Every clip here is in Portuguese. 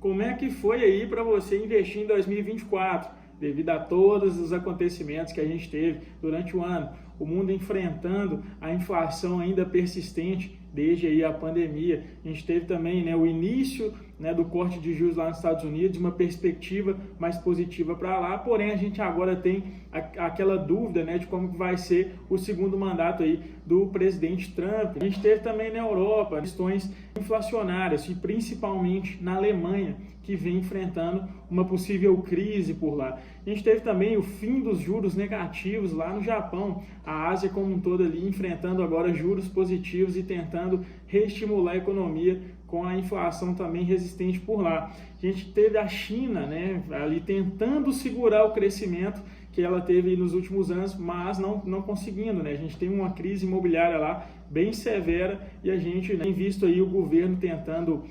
como é que foi aí para você investir em 2024, devido a todos os acontecimentos que a gente teve durante o ano, o mundo enfrentando a inflação ainda persistente desde aí a pandemia. A gente teve também, né, o início, né, do corte de juros lá nos Estados Unidos, uma perspectiva mais positiva para lá, porém a gente agora tem aquela dúvida, né, de como vai ser o segundo mandato aí do presidente Trump. A gente teve também na Europa questões inflacionárias, e principalmente na Alemanha, que vem enfrentando uma possível crise por lá. A gente teve também o fim dos juros negativos lá no Japão, a Ásia como um todo ali enfrentando agora juros positivos e tentando reestimular a economia com a inflação também resistente por lá. A gente teve a China, né, ali tentando segurar o crescimento que ela teve nos últimos anos, mas não conseguindo, né? A gente tem uma crise imobiliária lá bem severa e a gente, né, tem visto aí o governo tentando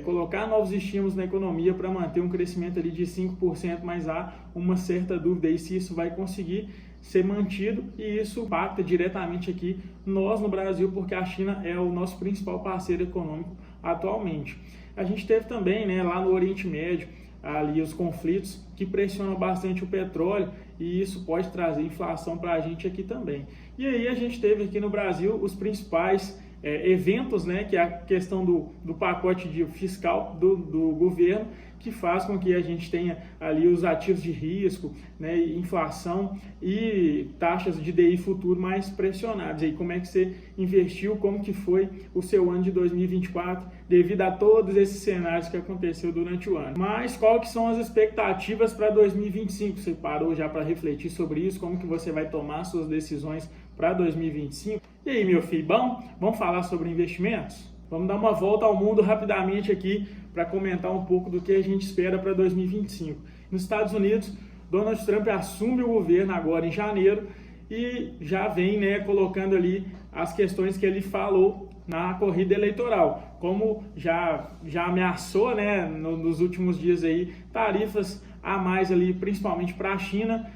colocar novos estímulos na economia para manter um crescimento ali de 5%, mas há uma certa dúvida aí se isso vai conseguir ser mantido, e isso impacta diretamente aqui nós no Brasil, porque a China é o nosso principal parceiro econômico atualmente. A gente teve também, né, lá no Oriente Médio, ali os conflitos que pressionam bastante o petróleo, e isso pode trazer inflação para a gente aqui também. E aí a gente teve aqui no Brasil os principais eventos, né, que é a questão do pacote fiscal do governo, que faz com que a gente tenha ali os ativos de risco, né, inflação e taxas de DI futuro mais pressionadas. E aí, como é que você investiu, como que foi o seu ano de 2024, devido a todos esses cenários que aconteceu durante o ano. Mas qual que são as expectativas para 2025? Você parou já para refletir sobre isso? Como que você vai tomar suas decisões para 2025? E aí, meu filho, bom? Vamos falar sobre investimentos? Vamos dar uma volta ao mundo rapidamente aqui para comentar um pouco do que a gente espera para 2025. Nos Estados Unidos, Donald Trump assume o governo agora em janeiro e já vem, né, colocando ali as questões que ele falou na corrida eleitoral. Como já ameaçou, né, nos últimos dias aí, tarifas a mais ali, principalmente para a China,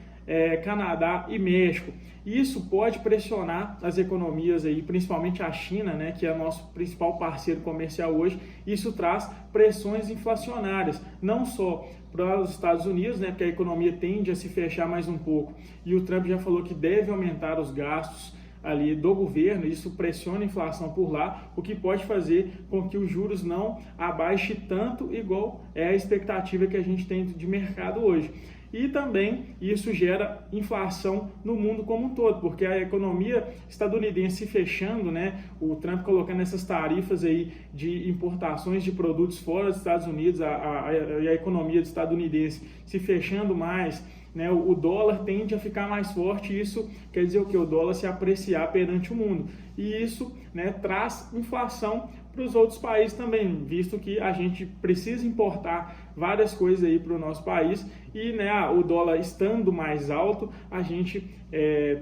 Canadá e México. Isso pode pressionar as economias aí, principalmente a China, né, que é nosso principal parceiro comercial hoje. Isso traz pressões inflacionárias, não só para os Estados Unidos, né, porque a economia tende a se fechar mais um pouco. E o Trump já falou que deve aumentar os gastos ali do governo, isso pressiona a inflação por lá, o que pode fazer com que os juros não abaixem tanto, igual é a expectativa que a gente tem de mercado hoje. E também isso gera inflação no mundo como um todo, porque a economia estadunidense se fechando, né, o Trump colocando essas tarifas aí de importações de produtos fora dos Estados Unidos, a economia estadunidense se fechando mais, né, o dólar tende a ficar mais forte, e isso quer dizer o que? O dólar se apreciar perante o mundo. E isso, né, traz inflação para os outros países também, visto que a gente precisa importar várias coisas aí para o nosso país e, né, o dólar estando mais alto, a gente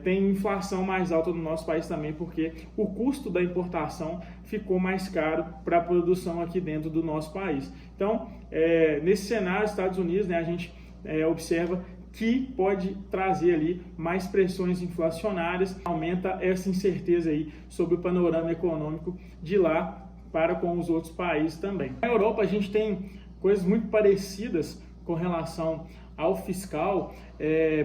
tem inflação mais alta no nosso país também, porque o custo da importação ficou mais caro para a produção aqui dentro do nosso país. Então, nesse cenário, Estados Unidos, né, a gente observa que pode trazer ali mais pressões inflacionárias, aumenta essa incerteza aí sobre o panorama econômico de lá para com os outros países também. Na Europa a gente tem coisas muito parecidas com relação ao fiscal,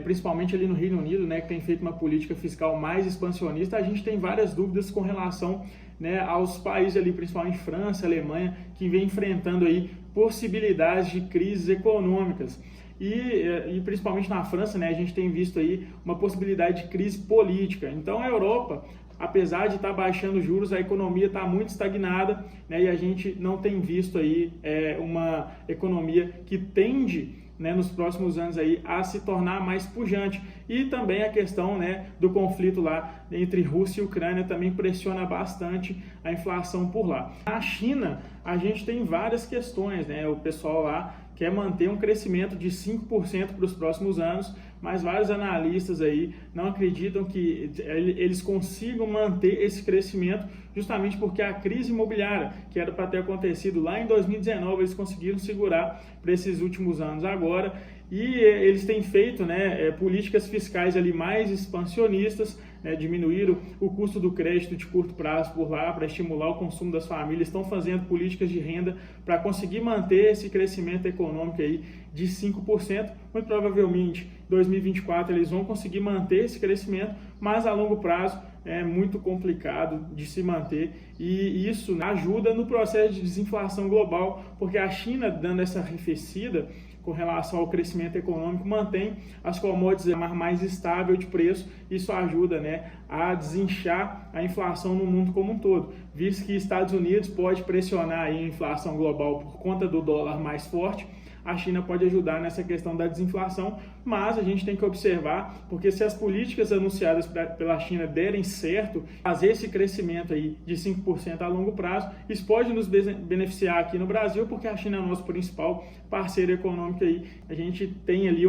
principalmente ali no Reino Unido, né, que tem feito uma política fiscal mais expansionista. A gente tem várias dúvidas com relação, né, aos países ali, principalmente França, Alemanha, que vem enfrentando aí possibilidades de crises econômicas. E principalmente na França, né, a gente tem visto aí uma possibilidade de crise política. Então a Europa, apesar de estar baixando juros, a economia está muito estagnada, né, e a gente não tem visto aí uma economia que tende, né, nos próximos anos aí a se tornar mais pujante. E também a questão, né, do conflito lá entre Rússia e Ucrânia também pressiona bastante a inflação por lá. Na China, a gente tem várias questões, né, o pessoal lá quer manter um crescimento de 5% para os próximos anos, mas vários analistas aí não acreditam que eles consigam manter esse crescimento, justamente porque a crise imobiliária, que era para ter acontecido lá em 2019, eles conseguiram segurar para esses últimos anos agora, e eles têm feito, né, políticas fiscais ali mais expansionistas, né, diminuíram o custo do crédito de curto prazo por lá para estimular o consumo das famílias, estão fazendo políticas de renda para conseguir manter esse crescimento econômico aí de 5%. Muito provavelmente em 2024 eles vão conseguir manter esse crescimento, mas a longo prazo é muito complicado de se manter, e isso ajuda no processo de desinflação global, porque a China, dando essa arrefecida com relação ao crescimento econômico, mantém as commodities mais estável de preço. Isso ajuda, né, a desinchar a inflação no mundo como um todo, visto que Estados Unidos pode pressionar aí a inflação global por conta do dólar mais forte. A China pode ajudar nessa questão da desinflação, mas a gente tem que observar, porque se as políticas anunciadas pela China derem certo, fazer esse crescimento aí de 5% a longo prazo, isso pode nos beneficiar aqui no Brasil, porque a China é o nosso principal parceiro econômico aí. A gente tem ali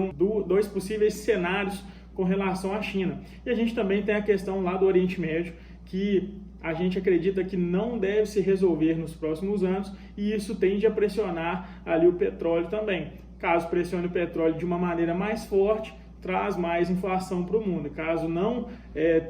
dois possíveis cenários com relação à China. E a gente também tem a questão lá do Oriente Médio, que a gente acredita que não deve se resolver nos próximos anos, e isso tende a pressionar ali o petróleo também. Caso pressione o petróleo de uma maneira mais forte, traz mais inflação para o mundo. Caso não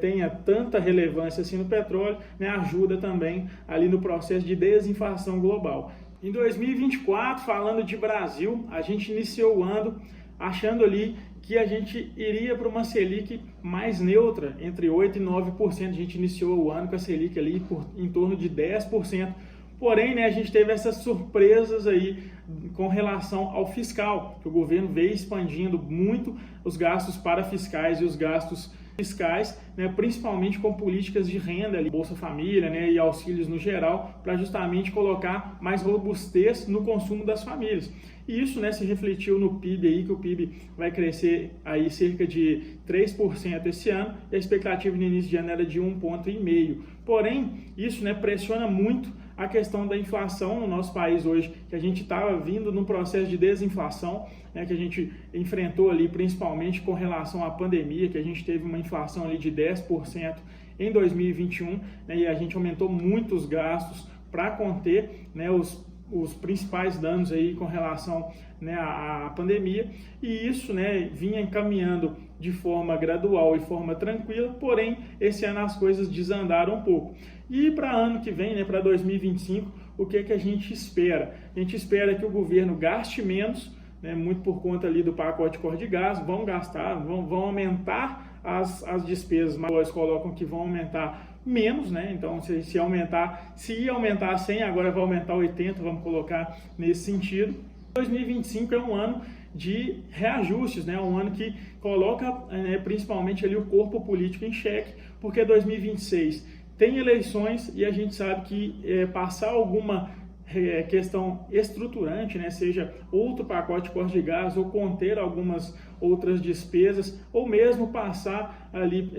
tenha tanta relevância assim no petróleo, né, ajuda também ali no processo de desinflação global. Em 2024, falando de Brasil, a gente iniciou o ano achando ali que a gente iria para uma Selic mais neutra, entre 8% e 9%. A gente iniciou o ano com a Selic ali em torno de 10%. Porém, né, a gente teve essas surpresas aí com relação ao fiscal, que o governo veio expandindo muito os gastos parafiscais e os gastos fiscais, né, principalmente com políticas de renda, ali, Bolsa Família, né, e auxílios no geral, para justamente colocar mais robustez no consumo das famílias. E isso, né, se refletiu no PIB aí, que o PIB vai crescer aí cerca de 3% esse ano, e a expectativa no início de ano era de 1,5 ponto. Porém, isso, né, pressiona muito a questão da inflação no nosso país hoje, que a gente estava vindo num processo de desinflação, né, que a gente enfrentou ali principalmente com relação à pandemia, que a gente teve uma inflação ali de 10% em 2021, né, e a gente aumentou muito os gastos para conter, né, os principais danos aí com relação, né, à pandemia, e isso, né, vinha encaminhando de forma gradual e forma tranquila, porém esse ano as coisas desandaram um pouco. E para ano que vem, né, para 2025, o que a gente espera? A gente espera que o governo gaste menos, né, muito por conta ali do pacote cor de gás, vão gastar, vão aumentar as despesas, mas eles colocam que vão aumentar menos, né? Então, se ia aumentar 100, agora vai aumentar 80, vamos colocar nesse sentido. 2025 é um ano de reajustes, né? Um ano que coloca principalmente ali o corpo político em xeque, porque 2026 tem eleições e a gente sabe que passar alguma questão estruturante, né, seja outro pacote de corte de gás ou conter algumas outras despesas, ou mesmo passar ali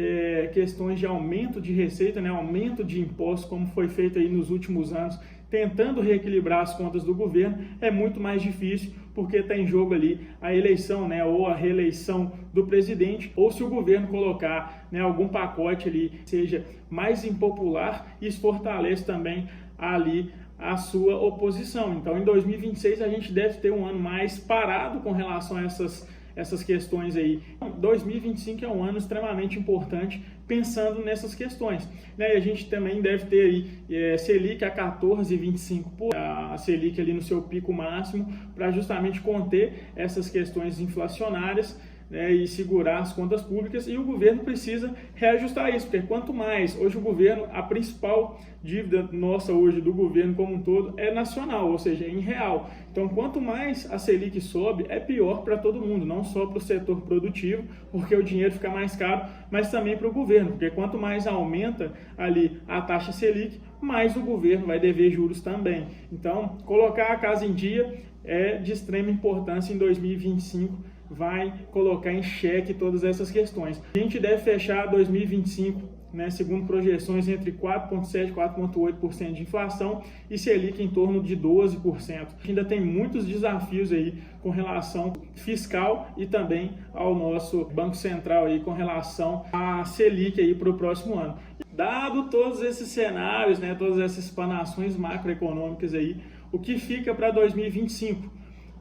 questões de aumento de receita, né, aumento de impostos, como foi feito aí nos últimos anos, tentando reequilibrar as contas do governo, é muito mais difícil, porque está em jogo ali a eleição, né, ou a reeleição do presidente, ou se o governo colocar, né, algum pacote ali, seja mais impopular, isso fortalece também ali a sua oposição. Então, em 2026, a gente deve ter um ano mais parado com relação a essas questões aí. 2025 é um ano extremamente importante pensando nessas questões, né? E a gente também deve ter aí Selic a 14,25%, a Selic ali no seu pico máximo, para justamente conter essas questões inflacionárias, né, e segurar as contas públicas, e o governo precisa reajustar isso, porque quanto mais, hoje o governo, a principal dívida nossa hoje do governo como um todo é nacional, ou seja, em real. Então, quanto mais a Selic sobe, é pior para todo mundo, não só para o setor produtivo, porque o dinheiro fica mais caro, mas também para o governo, porque quanto mais aumenta ali a taxa Selic, mais o governo vai dever juros também. Então, colocar a casa em dia é de extrema importância em 2025, vai colocar em xeque todas essas questões. A gente deve fechar 2025, né, segundo projeções, entre 4,7% e 4,8% de inflação e Selic em torno de 12%. Ainda tem muitos desafios aí com relação fiscal e também ao nosso Banco Central aí com relação à Selic aí para o próximo ano. Dado todos esses cenários, né, todas essas explanações macroeconômicas aí, o que fica para 2025?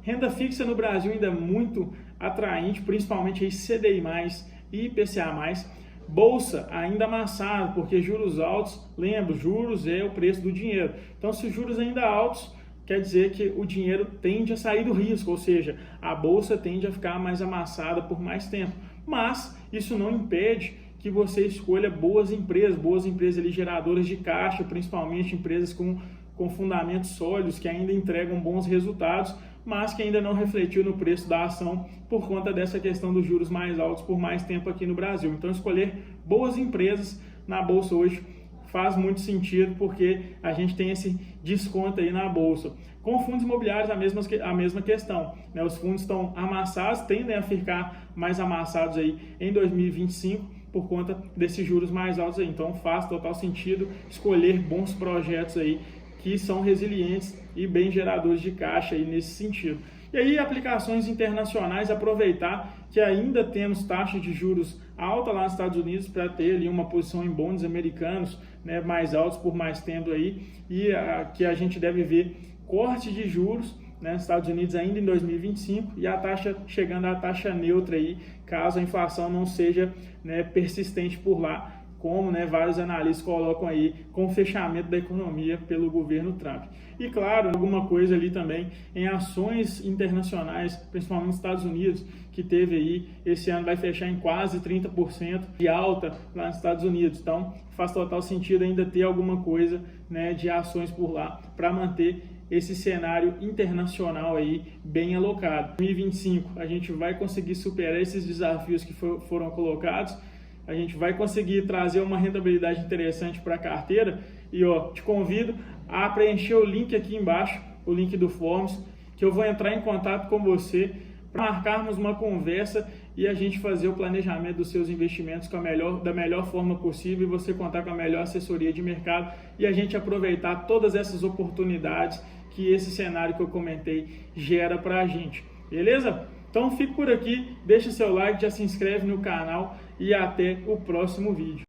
Renda fixa no Brasil ainda muito atraente, principalmente aí CDI+, e IPCA+. Bolsa ainda amassado, porque juros altos, lembra, juros é o preço do dinheiro. Então, se os juros ainda altos, quer dizer que o dinheiro tende a sair do risco, ou seja, a bolsa tende a ficar mais amassada por mais tempo. Mas isso não impede que você escolha boas empresas ali geradoras de caixa, principalmente empresas com fundamentos sólidos, que ainda entregam bons resultados, mas que ainda não refletiu no preço da ação por conta dessa questão dos juros mais altos por mais tempo aqui no Brasil. Então, escolher boas empresas na Bolsa hoje faz muito sentido, porque a gente tem esse desconto aí na Bolsa. Com fundos imobiliários, a mesma questão, né? Os fundos estão amassados, tendem a ficar mais amassados aí em 2025, por conta desses juros mais altos aí. Então, faz total sentido escolher bons projetos aí, que são resilientes e bem geradores de caixa aí nesse sentido. E aí, aplicações internacionais, aproveitar que ainda temos taxas de juros alta lá nos Estados Unidos para ter ali uma posição em bonds americanos, né, mais altos por mais tempo aí, e que a gente deve ver corte de juros, né, nos Estados Unidos ainda em 2025, e a taxa chegando à taxa neutra aí, caso a inflação não seja, né, persistente por lá, como, né, vários analistas colocam aí, com o fechamento da economia pelo governo Trump. E claro, alguma coisa ali também em ações internacionais, principalmente nos Estados Unidos, que teve aí, esse ano vai fechar em quase 30% de alta lá nos Estados Unidos. Então, faz total sentido ainda ter alguma coisa, né, de ações por lá para manter esse cenário internacional aí bem alocado. Em 2025, a gente vai conseguir superar esses desafios que foram colocados. A gente vai conseguir trazer uma rentabilidade interessante para a carteira e te convido a preencher o link aqui embaixo, o link do Forms, que eu vou entrar em contato com você para marcarmos uma conversa e a gente fazer o planejamento dos seus investimentos da melhor forma possível e você contar com a melhor assessoria de mercado e a gente aproveitar todas essas oportunidades que esse cenário que eu comentei gera para a gente. Beleza? Então fique por aqui, deixa seu like, já se inscreve no canal e até o próximo vídeo.